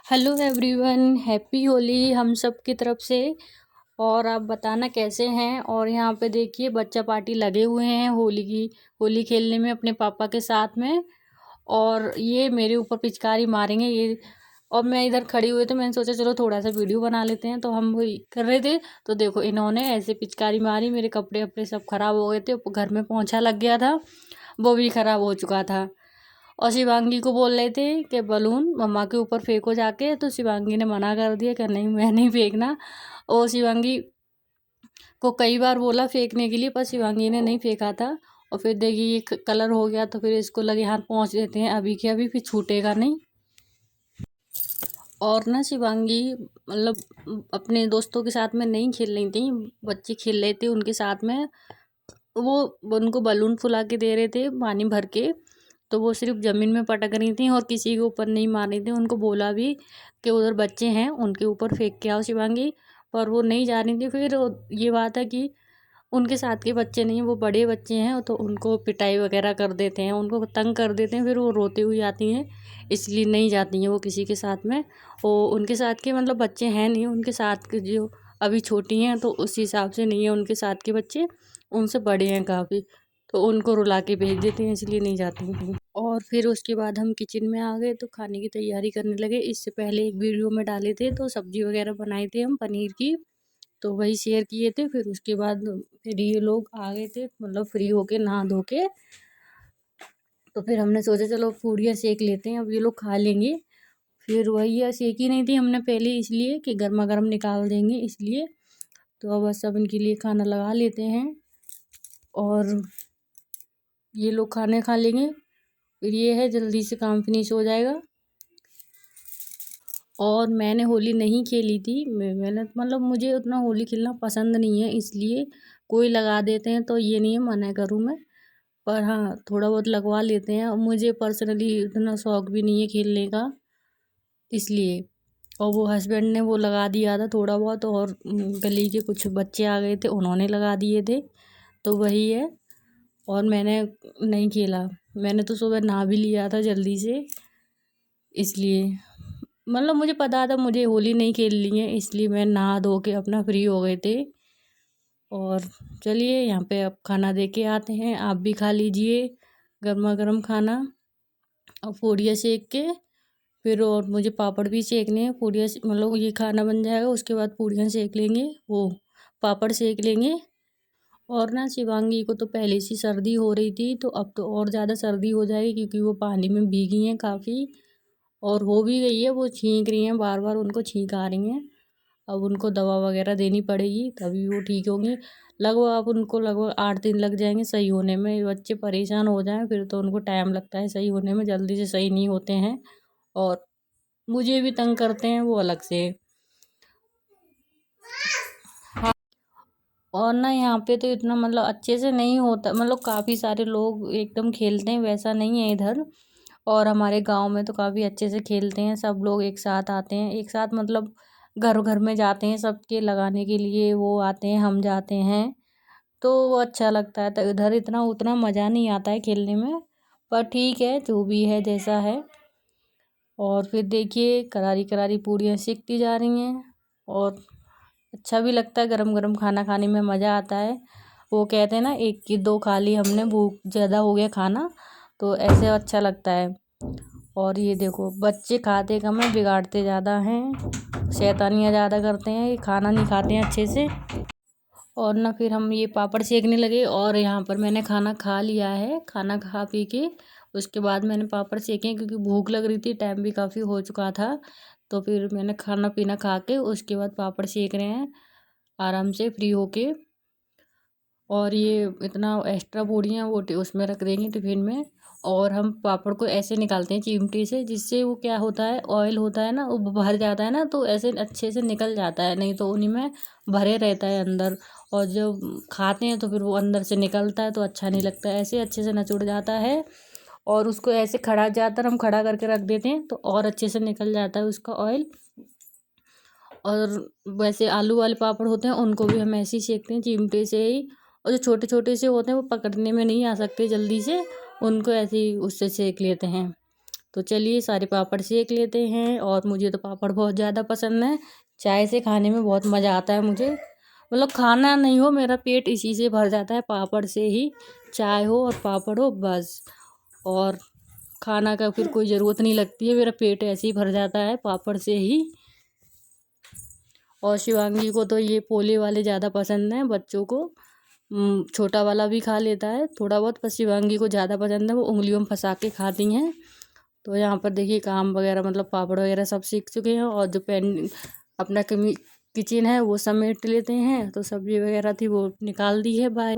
Hello everyone, happy Holi हम सब की तरफ से। और आप बताना कैसे हैं। और यहाँ पे देखिए बच्चा पार्टी लगे हुए हैं होली खेलने में अपने पापा के साथ में। और ये मेरे ऊपर पिचकारी मारेंगे ये। और मैं इधर खड़ी हुई तो मैंने सोचा चलो थोड़ा सा वीडियो बना लेते हैं, तो हम वही कर रहे थे। तो देखो इन्होंने ऐसे पिचकारी मारी, मेरे कपड़े वपड़े सब खराब हो गए थे, घर में पोंछा लग गया था, वो भी खराब हो चुका था। और शिवांगी को बोल रहे थे कि बलून मम्मा के ऊपर फेंको जाके, तो शिवांगी ने मना कर दिया कि नहीं मैं नहीं फेंकना। और शिवांगी को कई बार बोला फेंकने के लिए, पर शिवांगी ने नहीं फेंका था। और फिर देखिए ये कलर हो गया, तो फिर इसको लगे हाथ पहुँच देते हैं अभी के अभी, फिर छूटेगा नहीं। और ना शिवांगी मतलब अपने दोस्तों के साथ में नहीं खेल रही थी, बच्चे खेल रहे थे उनके साथ में। वो उनको बलून फुला के दे रहे थे पानी भर के, तो वो सिर्फ ज़मीन में पटक रही थी और किसी के ऊपर नहीं मार रही थी। उनको बोला भी कि उधर बच्चे हैं उनके ऊपर फेंक के आओ शिवांगी, पर वो नहीं जा रही थी। फिर ये बात है कि उनके साथ के बच्चे नहीं, वो बड़े बच्चे हैं, तो उनको पिटाई वगैरह कर देते हैं, उनको तंग कर देते हैं, फिर वो रोती हुई आती हैं, इसलिए नहीं जाती हैं वो किसी के साथ में। वो उनके साथ के मतलब बच्चे हैं नहीं, उनके साथ के जो अभी छोटी हैं तो उस हिसाब से नहीं है उनके साथ के बच्चे, उनसे बड़े हैं काफ़ी, तो उनको रुला के भेज देते हैं, इसलिए नहीं जाती हैं। और फिर उसके बाद हम किचन में आ गए तो खाने की तैयारी करने लगे। इससे पहले एक वीडियो में डाले थे तो सब्जी वगैरह बनाए थे हम पनीर की, तो वही शेयर किए थे। फिर उसके बाद फिर ये लोग आ गए थे, मतलब फ्री होके नहा धो के, तो फिर हमने सोचा चलो पूड़ियाँ सेक लेते हैं, अब ये लोग खा लेंगे। फिर वही है, सेकी नहीं थी हमने पहले इसलिए कि गर्मा गर्म निकाल देंगे इसलिए। तो अब बस सब इनके लिए खाना लगा लेते हैं और ये लोग खाने खा लेंगे, फिर ये है जल्दी से काम फिनिश हो जाएगा। और मैंने होली नहीं खेली थी, मैंने मतलब मुझे उतना होली खेलना पसंद नहीं है, इसलिए कोई लगा देते हैं तो ये नहीं है मना करूँ मैं, पर हाँ थोड़ा बहुत लगवा लेते हैं। और मुझे पर्सनली इतना शौक भी नहीं है खेलने का, इसलिए। और वो हस्बैंड ने वो लगा दिया था थोड़ा बहुत, और गली के कुछ बच्चे आ गए थे उन्होंने लगा दिए थे, तो वही है। और मैंने नहीं खेला, मैंने तो सुबह नहा भी लिया था जल्दी से, इसलिए मतलब मुझे पता था मुझे होली नहीं खेलनी है, इसलिए मैं नहा धो के अपना फ्री हो गए थे। और चलिए यहाँ पे अब खाना दे के आते हैं, आप भी खा लीजिए गर्मा गर्म खाना। और पूड़ियाँ सेक के फिर, और मुझे पापड़ भी सेकने हैं, पूड़ियाँ मतलब ये खाना बन जाएगा उसके बाद पूड़ियाँ सेक लेंगे, वो पापड़ सेक लेंगे। और ना शिवांगी को तो पहले से सर्दी हो रही थी, तो अब तो और ज़्यादा सर्दी हो जाएगी क्योंकि वो पानी में भीगी हैं काफ़ी, और हो भी गई है, वो छींक रही हैं बार बार, उनको छींक आ रही हैं। अब उनको दवा वगैरह देनी पड़ेगी तभी वो ठीक होंगी। लगभग अब उनको लगभग 8 दिन लग जाएंगे सही होने में। बच्चे परेशान हो जाएं फिर तो उनको टाइम लगता है सही होने में, जल्दी से सही नहीं होते हैं, और मुझे भी तंग करते हैं वो अलग से। और ना यहाँ पे तो इतना मतलब अच्छे से नहीं होता, मतलब काफ़ी सारे लोग एकदम खेलते हैं, वैसा नहीं है इधर। और हमारे गांव में तो काफ़ी अच्छे से खेलते हैं, सब लोग एक साथ आते हैं, एक साथ मतलब घर घर में जाते हैं सबके लगाने के लिए, वो आते हैं हम जाते हैं, तो वो अच्छा लगता है। तो इधर इतना उतना मज़ा नहीं आता है खेलने में, पर ठीक है जो भी है जैसा है। और फिर देखिए करारी करारी पूड़ियाँ सिकती जा रही हैं, और अच्छा भी लगता है, गरम गरम खाना खाने में मज़ा आता है। वो कहते हैं ना एक की दो खा ली हमने, भूख ज़्यादा हो गया खाना, तो ऐसे अच्छा लगता है। और ये देखो बच्चे खाते कम है, बिगाड़ते ज़्यादा हैं, शैतानियाँ ज़्यादा करते हैं, ये खाना नहीं खाते हैं अच्छे से। और ना फिर हम ये पापड़ सेकने लगे, और यहाँ पर मैंने खाना खा लिया है, खाना खा पी के उसके बाद मैंने पापड़ सेके क्योंकि भूख लग रही थी, टाइम भी काफ़ी हो चुका था। तो फिर मैंने खाना पीना खा के उसके बाद पापड़ सेक रहे हैं आराम से फ्री होके। और ये इतना एक्स्ट्रा पूड़ियाँ वो उसमें रख देंगे टिफ़िन में। और हम पापड़ को ऐसे निकालते हैं चिमटे से, जिससे वो क्या होता है ऑयल होता है ना वो भर जाता है ना, तो ऐसे अच्छे से निकल जाता है, नहीं तो उन्हीं में भरे रहता है अंदर। और जब खाते हैं तो फिर वो अंदर से निकलता है तो अच्छा नहीं लगता है, ऐसे अच्छे से नचुड़ जाता है। और उसको ऐसे खड़ा ज़्यादातर हम खड़ा करके रख देते हैं तो और अच्छे से निकल जाता है उसका ऑयल। और वैसे आलू वाले पापड़ होते हैं उनको भी हम ऐसे ही सेकते हैं चिमटे से ही। और जो छोटे छोटे से होते हैं वो पकड़ने में नहीं आ सकते जल्दी से, उनको ऐसे ही उससे सेक लेते हैं। तो चलिए सारे पापड़ सेक लेते हैं। और मुझे तो पापड़ बहुत ज़्यादा पसंद है, चाय से खाने में बहुत मज़ा आता है मुझे। मतलब खाना नहीं हो, मेरा पेट इसी से भर जाता है, पापड़ से ही। चाय हो और पापड़ हो बस, और खाना का फिर कोई ज़रूरत नहीं लगती है, मेरा पेट ऐसे ही भर जाता है पापड़ से ही। और शिवांगी को तो ये पोले वाले ज़्यादा पसंद हैं बच्चों को। छोटा वाला भी खा लेता है थोड़ा बहुत, पर शिवांगी को ज़्यादा पसंद है, वो उंगलियों में फंसा के खाती हैं। तो यहाँ पर देखिए काम वगैरह मतलब पापड़ वगैरह सब सीख चुके हैं, और जो अपना किचन है वो समेट लेते हैं। तो सब्जी वगैरह थी वो निकाल दी है बाय।